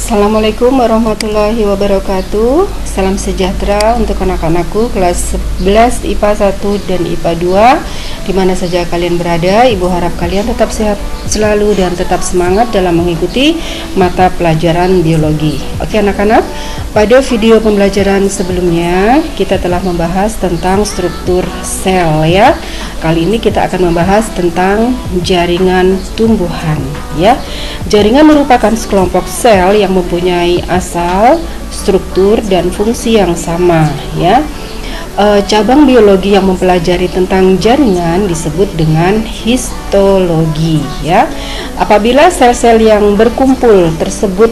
Assalamualaikum warahmatullahi wabarakatuh. Salam sejahtera untuk anak-anakku kelas 11 IPA 1 dan IPA 2 di mana saja kalian berada. Ibu harap kalian tetap sehat selalu dan tetap semangat dalam mengikuti mata pelajaran biologi. Oke anak-anak, pada video pembelajaran sebelumnya kita telah membahas tentang struktur sel ya. Kali ini kita akan membahas tentang jaringan tumbuhan ya. Jaringan merupakan sekelompok sel yang mempunyai asal, struktur, dan fungsi yang sama ya. Cabang biologi yang mempelajari tentang jaringan disebut dengan histologi ya. Apabila sel-sel yang berkumpul tersebut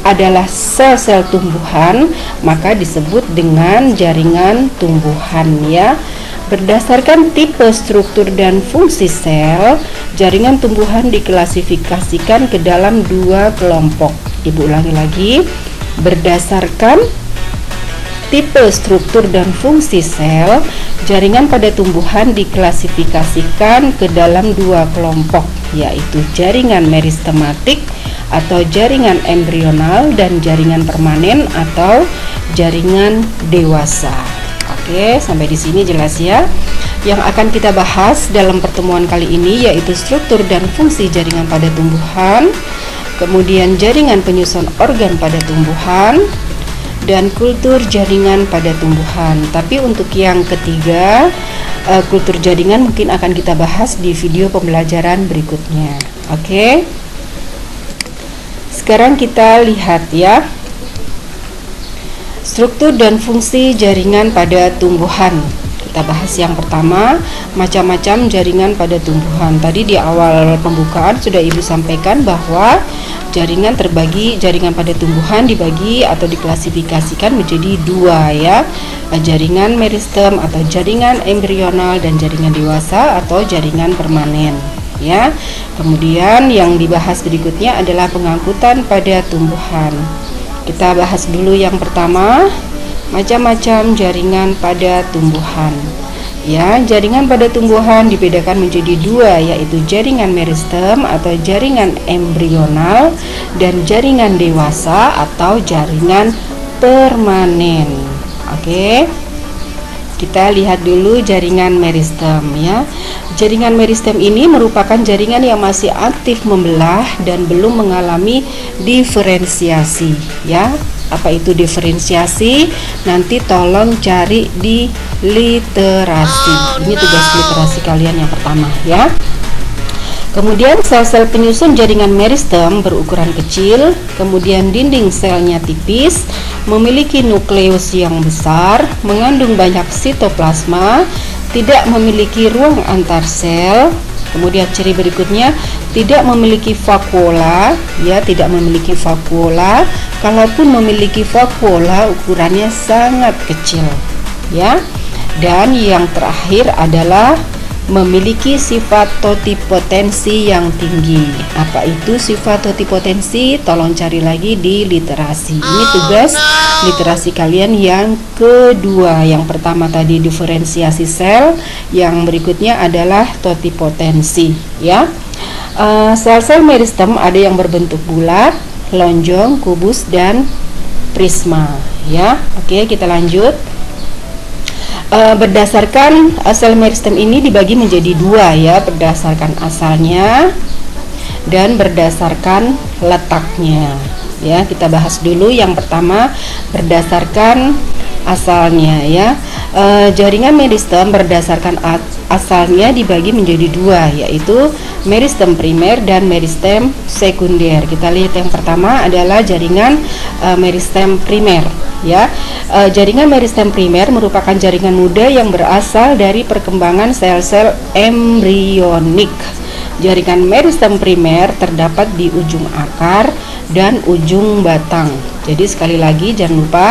adalah sel-sel tumbuhan, maka disebut dengan jaringan tumbuhan ya. Berdasarkan tipe, struktur, dan fungsi sel, jaringan tumbuhan diklasifikasikan ke dalam dua kelompok. Ibu ulangi lagi, berdasarkan tipe, struktur, dan fungsi sel, jaringan pada tumbuhan diklasifikasikan ke dalam dua kelompok, yaitu jaringan meristematik atau jaringan embrional dan jaringan permanen atau jaringan dewasa. Oke, sampai di sini jelas ya. Yang akan kita bahas dalam pertemuan kali ini yaitu struktur dan fungsi jaringan pada tumbuhan, kemudian jaringan penyusun organ pada tumbuhan, dan kultur jaringan pada tumbuhan. Tapi untuk yang ketiga, kultur jaringan mungkin akan kita bahas di video pembelajaran berikutnya. Oke. Sekarang kita lihat ya. Struktur dan fungsi jaringan pada tumbuhan. Kita bahas yang pertama, macam-macam jaringan pada tumbuhan. Tadi di awal pembukaan sudah Ibu sampaikan bahwa jaringan pada tumbuhan dibagi atau diklasifikasikan menjadi dua ya. Jaringan meristem atau jaringan embrional dan jaringan dewasa atau jaringan permanen ya. Kemudian yang dibahas berikutnya adalah pengangkutan pada tumbuhan. Kita bahas dulu yang pertama, macam-macam jaringan pada tumbuhan. Ya, jaringan pada tumbuhan dibedakan menjadi dua, yaitu jaringan meristem atau jaringan embrional dan jaringan dewasa atau jaringan permanen. Oke. Kita lihat dulu jaringan meristem ya. Jaringan meristem ini merupakan jaringan yang masih aktif membelah dan belum mengalami diferensiasi ya. Apa itu diferensiasi? Nanti tolong cari di literasi. Ini tugas literasi kalian yang pertama ya. Kemudian sel-sel penyusun jaringan meristem berukuran kecil, kemudian dinding selnya tipis, memiliki nukleus yang besar, mengandung banyak sitoplasma, tidak memiliki ruang antar sel. Kemudian ciri berikutnya, tidak memiliki vakuola, ya, tidak memiliki vakuola. Kalaupun memiliki vakuola, ukurannya sangat kecil, ya. Dan yang terakhir adalah memiliki sifat totipotensi yang tinggi. Apa itu sifat totipotensi? Tolong cari lagi di literasi. Ini tugas literasi kalian yang kedua. Yang pertama tadi diferensiasi sel, yang berikutnya adalah totipotensi ya. Sel-sel meristem ada yang berbentuk bulat, lonjong, kubus, dan prisma ya. Oke, kita lanjut. Berdasarkan sel meristem ini dibagi menjadi dua ya, berdasarkan asalnya dan berdasarkan letaknya ya. Kita bahas dulu yang pertama, berdasarkan asalnya ya. Jaringan meristem berdasarkan asalnya dibagi menjadi dua, yaitu meristem primer dan meristem sekunder. Kita lihat yang pertama adalah jaringan meristem primer ya. Jaringan meristem primer merupakan jaringan muda yang berasal dari perkembangan sel-sel embrionik. Jaringan meristem primer terdapat di ujung akar dan ujung batang. Jadi sekali lagi jangan lupa,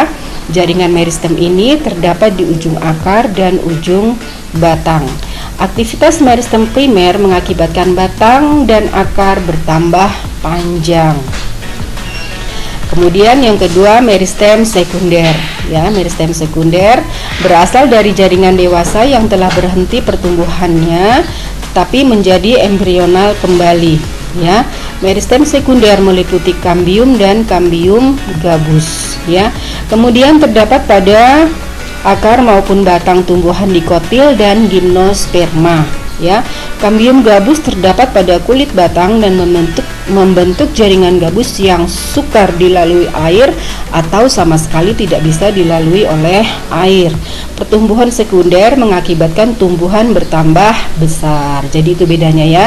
jaringan meristem ini terdapat di ujung akar dan ujung batang. Aktivitas meristem primer mengakibatkan batang dan akar bertambah panjang. Kemudian yang kedua, meristem sekunder ya. Meristem sekunder berasal dari jaringan dewasa yang telah berhenti pertumbuhannya tapi menjadi embrional kembali ya. Meristem sekunder meliputi kambium dan kambium gabus, ya. Kemudian terdapat pada akar maupun batang tumbuhan dikotil dan gimnosperma, ya. Kambium gabus terdapat pada kulit batang dan membentuk jaringan gabus yang sukar dilalui air atau sama sekali tidak bisa dilalui oleh air. Pertumbuhan sekunder mengakibatkan tumbuhan bertambah besar. Jadi itu bedanya, ya.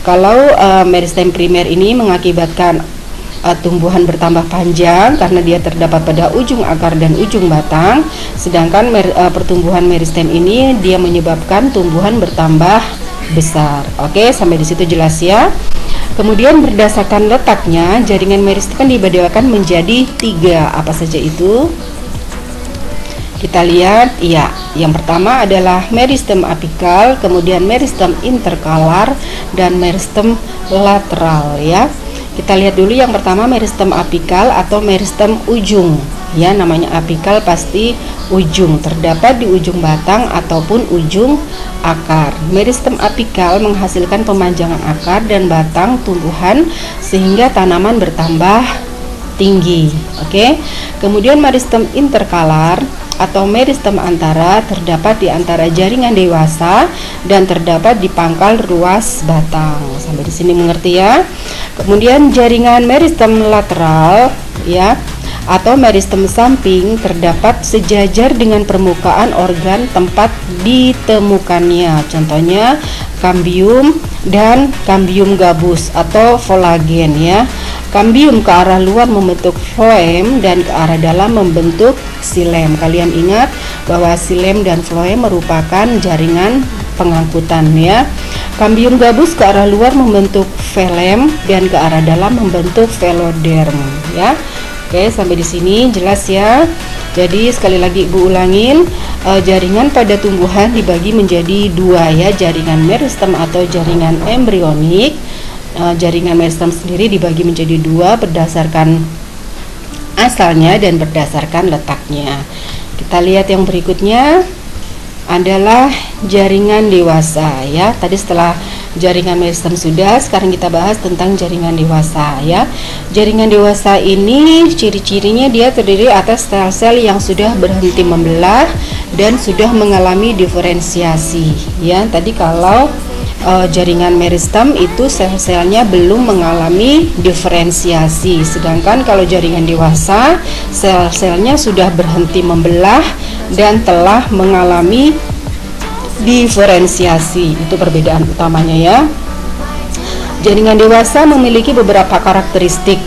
Kalau meristem primer ini mengakibatkan tumbuhan bertambah panjang karena dia terdapat pada ujung akar dan ujung batang, sedangkan pertumbuhan meristem ini dia menyebabkan tumbuhan bertambah besar. Oke, sampai di situ jelas, ya. Kemudian berdasarkan letaknya, jaringan meristem dibedakan menjadi 3. Apa saja itu? Kita lihat, ya. Yang pertama adalah meristem apikal, kemudian meristem interkalar, dan meristem lateral, ya. Kita lihat dulu yang pertama, meristem apikal atau meristem ujung, ya. Namanya apikal pasti ujung, terdapat di ujung batang ataupun ujung akar. Meristem apikal menghasilkan pemanjangan akar dan batang tumbuhan sehingga tanaman bertambah tinggi. Oke. Kemudian meristem interkalar atau meristem antara terdapat di antara jaringan dewasa dan terdapat di pangkal ruas batang. Sampai di sini mengerti, ya. Kemudian jaringan meristem lateral, ya, atau meristem samping terdapat sejajar dengan permukaan organ tempat ditemukannya. Contohnya kambium dan kambium gabus atau kolagen, ya. Kambium ke arah luar membentuk floem dan ke arah dalam membentuk xilem. Kalian ingat bahwa xilem dan floem merupakan jaringan pengangkutan, ya. Kambium gabus ke arah luar membentuk velem dan ke arah dalam membentuk veloderm, ya. Oke, sampai di sini jelas, ya. Jadi sekali lagi Ibu ulangin, jaringan pada tumbuhan dibagi menjadi 2, ya, jaringan meristem atau jaringan embrionik. Jaringan meristem sendiri dibagi menjadi 2 berdasarkan asalnya dan berdasarkan letaknya. Kita lihat yang berikutnya adalah jaringan dewasa, ya. Tadi setelah jaringan meristem sudah, sekarang kita bahas tentang jaringan dewasa, ya. Jaringan dewasa ini ciri-cirinya dia terdiri atas sel-sel yang sudah berhenti membelah dan sudah mengalami diferensiasi, ya. Tadi kalau jaringan meristem itu sel-selnya belum mengalami diferensiasi, sedangkan kalau jaringan dewasa sel-selnya sudah berhenti membelah dan telah mengalami diferensiasi. Itu perbedaan utamanya, ya. Jaringan dewasa memiliki beberapa karakteristik.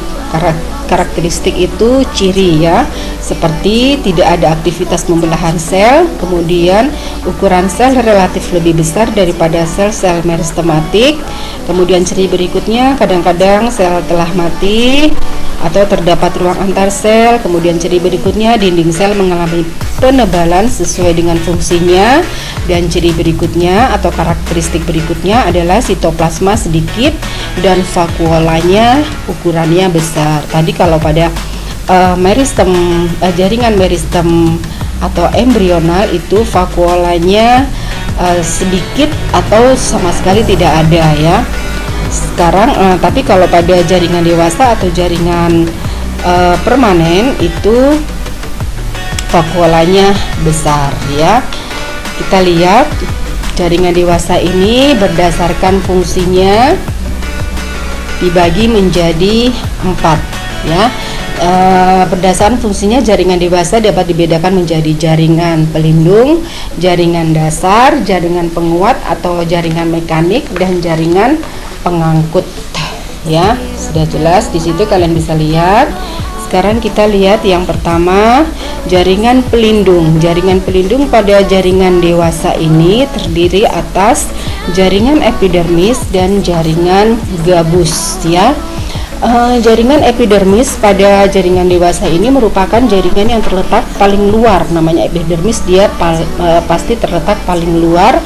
Karakteristik itu ciri, ya, seperti tidak ada aktivitas pembelahan sel, kemudian ukuran sel relatif lebih besar daripada sel-sel meristematik. Kemudian ciri berikutnya, kadang-kadang sel telah mati atau terdapat ruang antar sel. Kemudian ciri berikutnya, dinding sel mengalami penebalan sesuai dengan fungsinya. Dan ciri berikutnya atau karakteristik berikutnya adalah sitoplasma sedikit dan vakuolanya ukurannya besar. Tadi kalau pada meristem, jaringan meristem atau embrional itu vakuolanya sedikit atau sama sekali tidak ada, ya. Sekarang tapi kalau pada jaringan dewasa atau jaringan permanen itu vakuolanya besar, ya. Kita lihat jaringan dewasa ini berdasarkan fungsinya dibagi menjadi 4, ya. Berdasarkan fungsinya jaringan dewasa dapat dibedakan menjadi jaringan pelindung, jaringan dasar, jaringan penguat atau jaringan mekanik, dan jaringan pengangkut, ya. Sudah jelas di situ, kalian bisa lihat. Sekarang kita lihat yang pertama, jaringan pelindung. Jaringan pelindung pada jaringan dewasa ini terdiri atas jaringan epidermis dan jaringan gabus, ya. Jaringan epidermis pada jaringan dewasa ini merupakan jaringan yang terletak paling luar. Namanya epidermis, dia pasti terletak paling luar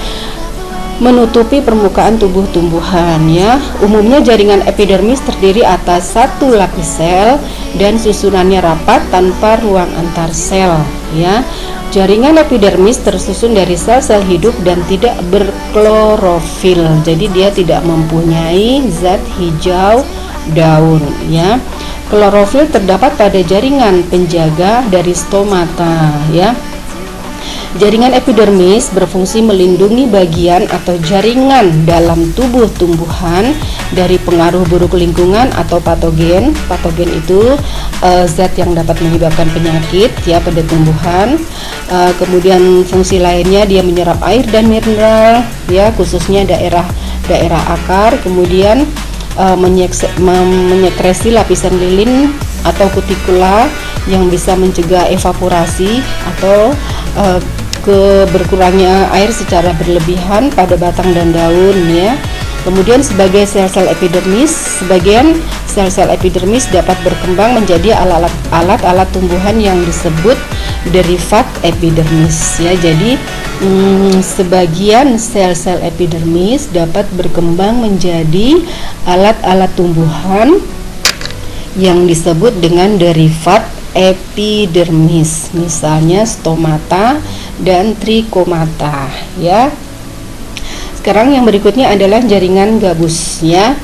menutupi permukaan tubuh tumbuhan, ya. Umumnya jaringan epidermis terdiri atas satu lapis sel dan susunannya rapat tanpa ruang antar sel, ya. Jaringan epidermis tersusun dari sel-sel hidup dan tidak berklorofil. Jadi dia tidak mempunyai zat hijau daun, ya. Klorofil terdapat pada jaringan penjaga dari stomata, ya. Jaringan epidermis berfungsi melindungi bagian atau jaringan dalam tubuh tumbuhan dari pengaruh buruk lingkungan atau patogen. Patogen itu zat yang dapat menyebabkan penyakit, ya, pada tumbuhan. Kemudian fungsi lainnya dia menyerap air dan mineral, ya, khususnya daerah akar. Kemudian menyekresi lapisan lilin atau kutikula yang bisa mencegah evaporasi atau berkurangnya air secara berlebihan pada batang dan daun, ya. Kemudian sebagai sel-sel epidermis, sebagian sel-sel epidermis dapat berkembang menjadi alat-alat tumbuhan yang disebut derivat epidermis, ya. Jadi sebagian sel-sel epidermis dapat berkembang menjadi alat-alat tumbuhan yang disebut dengan derivat epidermis, misalnya stomata dan trichomata, ya. Sekarang yang berikutnya adalah jaringan gabus, ya.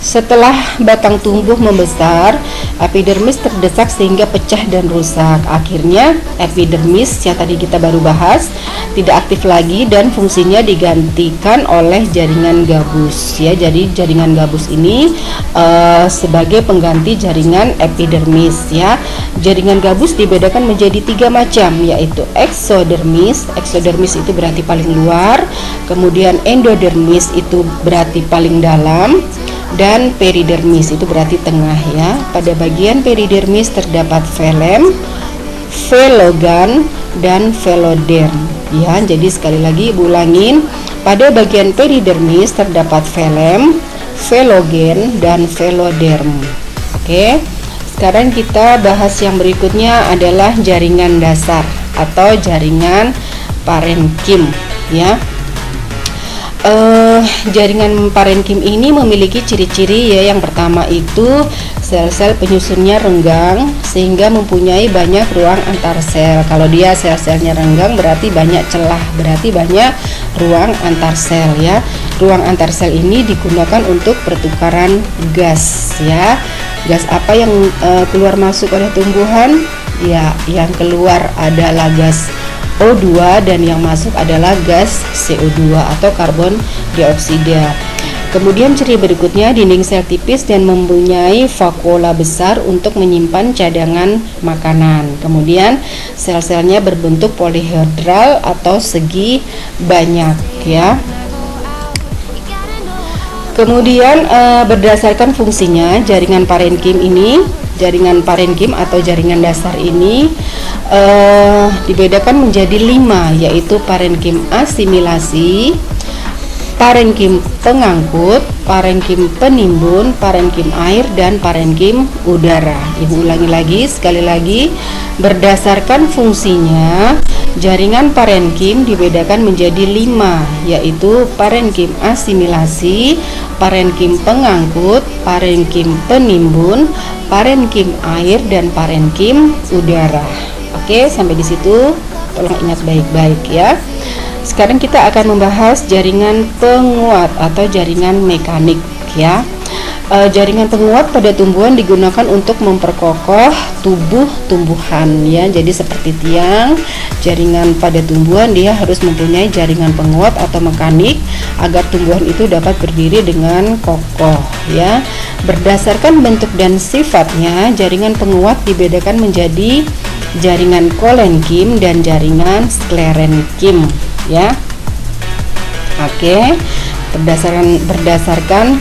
Setelah batang tumbuh membesar, epidermis terdesak sehingga pecah dan rusak. Akhirnya epidermis yang tadi kita baru bahas tidak aktif lagi dan fungsinya digantikan oleh jaringan gabus, ya. Jadi jaringan gabus ini sebagai pengganti jaringan epidermis, ya. Jaringan gabus dibedakan menjadi 3 macam, yaitu eksodermis. Eksodermis itu berarti paling luar, kemudian endodermis itu berarti paling dalam, dan peridermis itu berarti tengah, ya. Pada bagian peridermis terdapat filem, velogan, dan veloderm, ya. Jadi sekali lagi ibu ulangin, pada bagian peridermis terdapat filem, velogen, dan veloderm. Oke, sekarang kita bahas yang berikutnya adalah jaringan dasar atau jaringan parenkim, ya. Jaringan parenkim ini memiliki ciri-ciri, ya. Yang pertama itu sel-sel penyusunnya renggang sehingga mempunyai banyak ruang antar sel. Kalau dia sel-selnya renggang berarti banyak celah, berarti banyak ruang antar sel, ya. Ruang antar sel ini digunakan untuk pertukaran gas, ya. Gas apa yang keluar masuk oleh tumbuhan? Ya, yang keluar adalah gas O2 dan yang masuk adalah gas CO2 atau karbon dioksida. Kemudian ciri berikutnya, dinding sel tipis dan mempunyai vakuola besar untuk menyimpan cadangan makanan. Kemudian sel-selnya berbentuk polihedral atau segi banyak, ya. Kemudian berdasarkan fungsinya, jaringan parenkim atau jaringan dasar ini dibedakan menjadi 5, yaitu parenkim asimilasi, parenkim pengangkut, parenkim penimbun, parenkim air, dan parenkim udara. Ibu ulangi lagi, sekali lagi, berdasarkan fungsinya, jaringan parenkim dibedakan menjadi 5, yaitu parenkim asimilasi, parenkim pengangkut, parenkim penimbun, parenkim air, dan parenkim udara. Oke, sampai di situ tolong ingat baik-baik, ya. Sekarang kita akan membahas jaringan penguat atau jaringan mekanik, ya. Jaringan penguat pada tumbuhan digunakan untuk memperkokoh tubuh tumbuhan, ya. Jadi seperti tiang, jaringan pada tumbuhan dia harus mempunyai jaringan penguat atau mekanik agar tumbuhan itu dapat berdiri dengan kokoh, ya. Berdasarkan bentuk dan sifatnya, jaringan penguat dibedakan menjadi jaringan kolenkim dan jaringan sklerenkim, ya. Oke, berdasarkan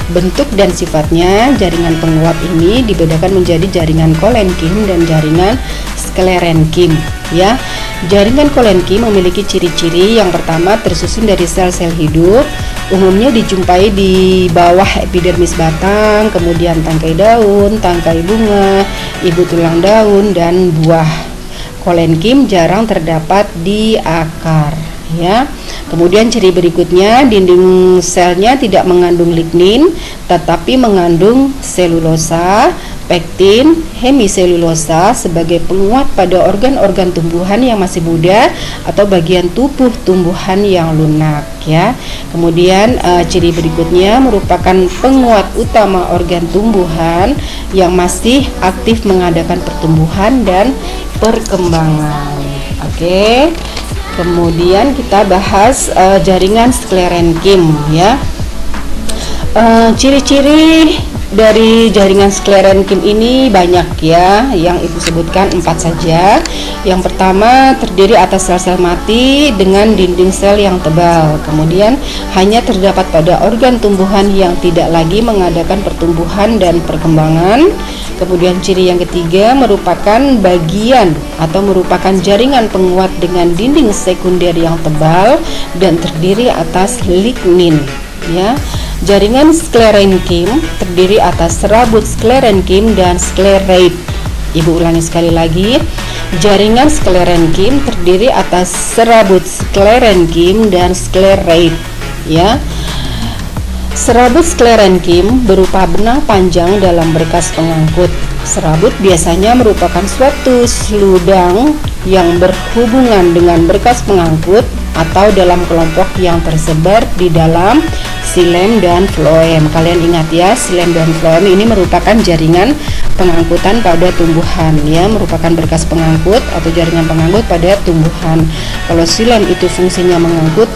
bentuk dan sifatnya, jaringan penguat ini dibedakan menjadi jaringan kolenkim dan jaringan sklerenkim, ya. Jaringan kolenkim memiliki ciri-ciri. Yang pertama, tersusun dari sel-sel hidup, umumnya dijumpai di bawah epidermis batang, kemudian tangkai daun, tangkai bunga, ibu tulang daun, dan buah. Kolenkim jarang terdapat di akar, ya. Kemudian ciri berikutnya, dinding selnya tidak mengandung lignin tetapi mengandung selulosa, pektin, hemiselulosa sebagai penguat pada organ-organ tumbuhan yang masih muda atau bagian tubuh tumbuhan yang lunak ya. Kemudian ciri berikutnya merupakan penguat utama organ tumbuhan yang masih aktif mengadakan pertumbuhan dan perkembangan. Oke. Kemudian kita bahas jaringan sklerenkim ya. Ciri-ciri dari jaringan sklerenkim ini banyak ya, yang ibu sebutkan 4 saja. Yang pertama, terdiri atas sel-sel mati dengan dinding sel yang tebal. Kemudian hanya terdapat pada organ tumbuhan yang tidak lagi mengadakan pertumbuhan dan perkembangan. Kemudian ciri yang ketiga merupakan bagian atau merupakan jaringan penguat dengan dinding sekunder yang tebal dan terdiri atas lignin ya. Jaringan sklerenkim terdiri atas serabut sklerenkim dan sklerate. Ibu ulangi sekali lagi. Jaringan sklerenkim terdiri atas serabut sklerenkim dan sklerate ya. Serabut sklerenkim berupa benang panjang dalam berkas pengangkut. Serabut biasanya merupakan suatu seludang yang berhubungan dengan berkas pengangkut atau dalam kelompok yang tersebar di dalam xilem dan floem. Kalian ingat ya, xilem dan floem ini merupakan jaringan pengangkutan pada tumbuhan ya, merupakan berkas pengangkut atau jaringan pengangkut pada tumbuhan. Kalau xilem itu fungsinya mengangkut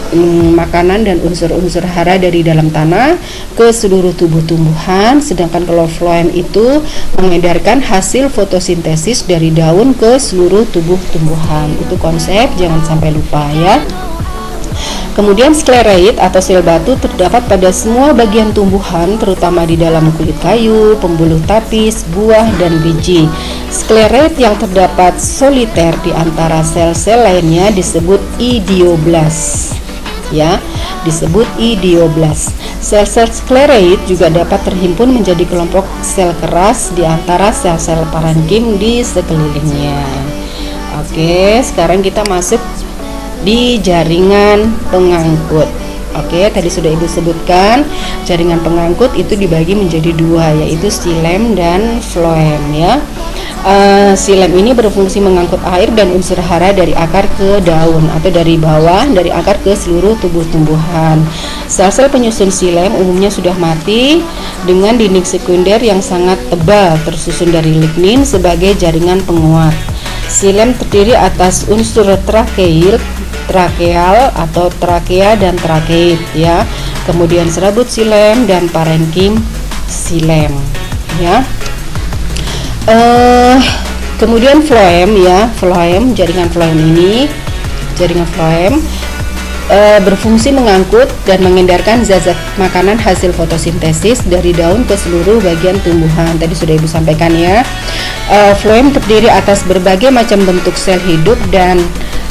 makanan dan unsur-unsur hara dari dalam tanah ke seluruh tubuh tumbuhan, sedangkan kalau floem itu mengedarkan hasil fotosintesis dari daun ke seluruh tubuh tumbuhan. Itu konsep, jangan sampai lupa ya. Kemudian sklerate atau sel batu terdapat pada semua bagian tumbuhan, terutama di dalam kulit kayu, pembuluh tapis, buah, dan biji. Sklerate yang terdapat soliter di antara sel-sel lainnya disebut idioblast. Ya, disebut idioblast. Sel-sel sklerate juga dapat terhimpun menjadi kelompok sel keras di antara sel-sel parenkim di sekelilingnya. Oke, sekarang kita masuk di jaringan pengangkut. Oke, tadi sudah ibu sebutkan jaringan pengangkut itu dibagi menjadi dua, yaitu xilem dan floem ya. Xilem ini berfungsi mengangkut air dan unsur hara dari akar ke daun atau dari bawah dari akar ke seluruh tubuh tumbuhan. Sel-sel penyusun xilem umumnya sudah mati dengan dinding sekunder yang sangat tebal tersusun dari lignin sebagai jaringan penguat. Xilem terdiri atas unsur trakeal atau trakea dan trakeit ya. Kemudian serabut xilem dan parenkim xilem ya. Kemudian floem ya, floem, jaringan floem ini, jaringan floem berfungsi mengangkut dan mengedarkan zat-zat makanan hasil fotosintesis dari daun ke seluruh bagian tumbuhan. Tadi sudah ibu sampaikan ya. Floem terdiri atas berbagai macam bentuk sel hidup dan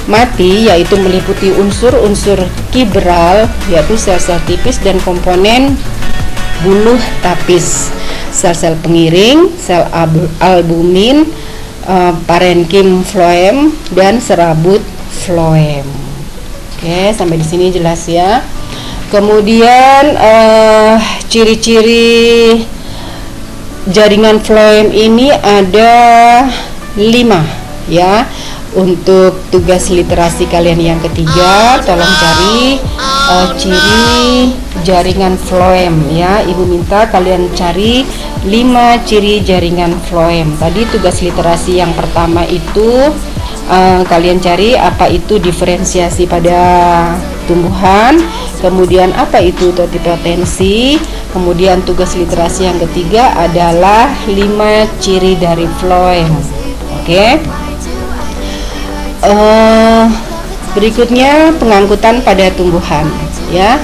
mati, yaitu meliputi unsur-unsur kibral, yaitu sel-sel tipis dan komponen buluh tapis, sel-sel pengiring, sel albumin, parenkim floem, dan serabut floem. Oke, sampai di sini jelas ya. Kemudian ciri-ciri jaringan floem ini ada 5 ya. Untuk tugas literasi kalian yang ketiga, tolong cari ciri jaringan floem ya. Ibu minta kalian cari 5 ciri jaringan floem. Tadi tugas literasi yang pertama itu kalian cari apa itu diferensiasi pada tumbuhan, kemudian apa itu totipotensi, kemudian tugas literasi yang ketiga adalah 5 ciri dari floem. Oke. Berikutnya pengangkutan pada tumbuhan ya.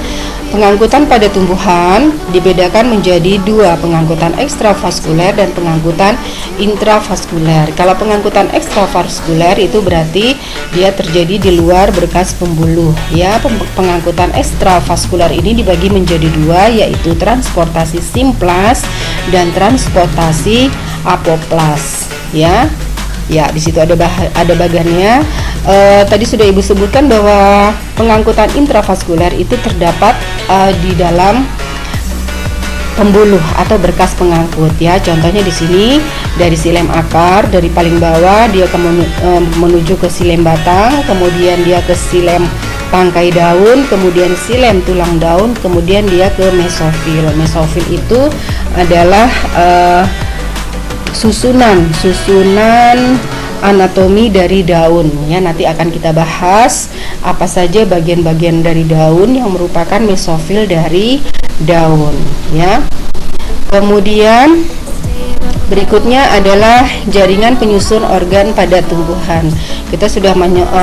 Pengangkutan pada tumbuhan dibedakan menjadi 2, pengangkutan ekstravaskuler dan pengangkutan intravaskuler. Kalau pengangkutan ekstravaskuler itu berarti dia terjadi di luar berkas pembuluh ya. Pengangkutan ekstravaskuler ini dibagi menjadi 2, yaitu transportasi simplas dan transportasi apoplas ya. Ya, di situ ada bagannya. Tadi sudah ibu sebutkan bahwa pengangkutan intravaskuler itu terdapat di dalam pembuluh atau berkas pengangkut ya. Contohnya di sini dari silem akar, dari paling bawah dia menuju ke silem batang, kemudian dia ke silem tangkai daun, kemudian silem tulang daun, kemudian dia ke mesofil. Mesofil itu adalah susunan anatomi dari daun ya. Nanti akan kita bahas apa saja bagian-bagian dari daun yang merupakan mesofil dari daun ya. Kemudian berikutnya adalah jaringan penyusun organ pada tumbuhan. Kita sudah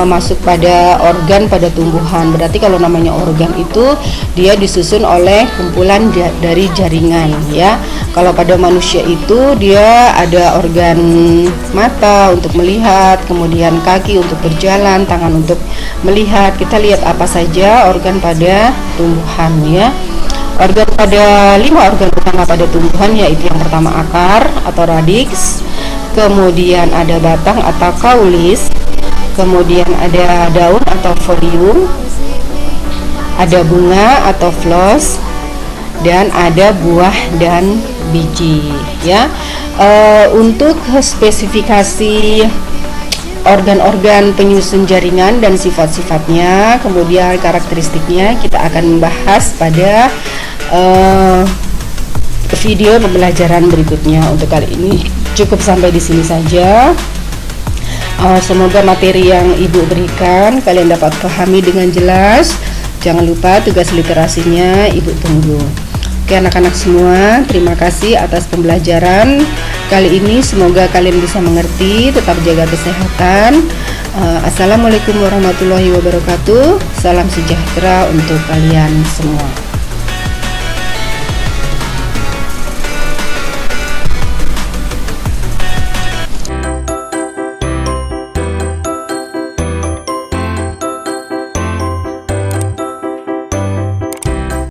masuk pada organ pada tumbuhan. Berarti kalau namanya organ itu dia disusun oleh kumpulan dari jaringan ya. Kalau pada manusia itu dia ada organ mata untuk melihat, kemudian kaki untuk berjalan, tangan untuk melihat. Kita lihat apa saja organ pada tumbuhan ya. Organ pada 5 organ utama pada tumbuhan, yaitu yang pertama akar atau radix, kemudian ada batang atau kaulis, kemudian ada daun atau folium, ada bunga atau floss, dan ada buah dan biji ya. Untuk spesifikasi organ-organ penyusun jaringan dan sifat-sifatnya, kemudian karakteristiknya, kita akan membahas pada video pembelajaran berikutnya. Untuk kali ini cukup sampai di sini saja. Semoga materi yang Ibu berikan kalian dapat pahami dengan jelas. Jangan lupa tugas literasinya Ibu tunggu. Oke anak-anak semua, terima kasih atas pembelajaran kali ini. Semoga kalian bisa mengerti, tetap jaga kesehatan. Assalamualaikum warahmatullahi wabarakatuh. Salam sejahtera untuk kalian semua.